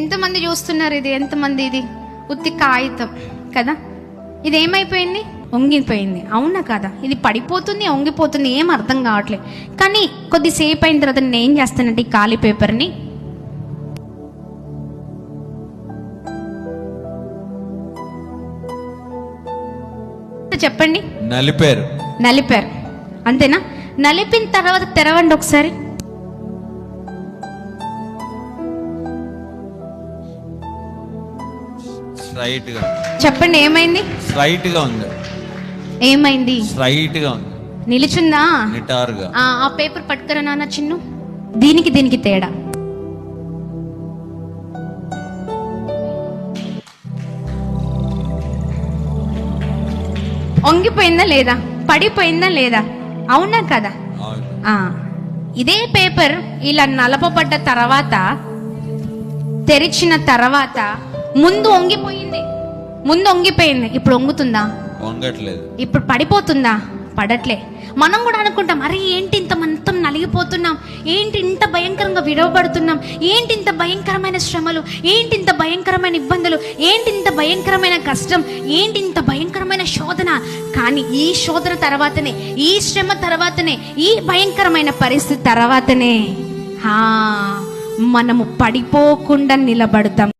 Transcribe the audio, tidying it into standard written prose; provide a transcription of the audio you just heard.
ఎంతమంది చూస్తున్నారు? ఇది ఎంతమంది? ఇది ఉత్తి కాగితం కదా. ఇది ఏమైపోయింది? వంగిపోయింది. అవునా కదా? ఇది పడిపోతుంది, వంగిపోతుంది, ఏం అర్థం కావట్లేదు. కానీ కొద్దిసేపు అయిన తర్వాత నేను ఏం చేస్తానంటే ఈ ఖాళీ పేపర్ని చెప్పండి, నలిపారు అంతేనా? నలిపిన తర్వాత తెరవండి ఒకసారి. చెప్పండి ఏమైంది? ఏమైంది? నిలిచిందా? ఆ పేపర్ పట్టుకరా నాన్న చిన్ను. దీనికి తేడా వంగిపోయిందా లేదా? పడిపోయిందా లేదా? అవునా కదా? ఇదే పేపర్ ఇలా నలపబడ్డ తర్వాత, తెరిచిన తర్వాత ముందు వంగిపోయింది. ఇప్పుడు వంగుతుందా? వంగట్లేదు. ఇప్పుడు పడిపోతుందా? పడట్లే. మనం కూడా అనుకుంటాం, అరే ఏంటి ఇంత మొత్తం నలిగిపోతున్నాం, ఏంటి ఇంత భయంకరంగా విడవబడుతున్నాం, ఏంటి ఇంత భయంకరమైన శ్రమలు, ఏంటి ఇంత భయంకరమైన ఇబ్బందులు, ఏంటి ఇంత భయంకరమైన కష్టం, ఏంటి ఇంత భయంకరమైన శోధన. కానీ ఈ శోధన తర్వాతనే, ఈ శ్రమ తర్వాతనే, ఈ భయంకరమైన పరిస్థితి తర్వాతనే మనము పడిపోకుండా నిలబడతాం.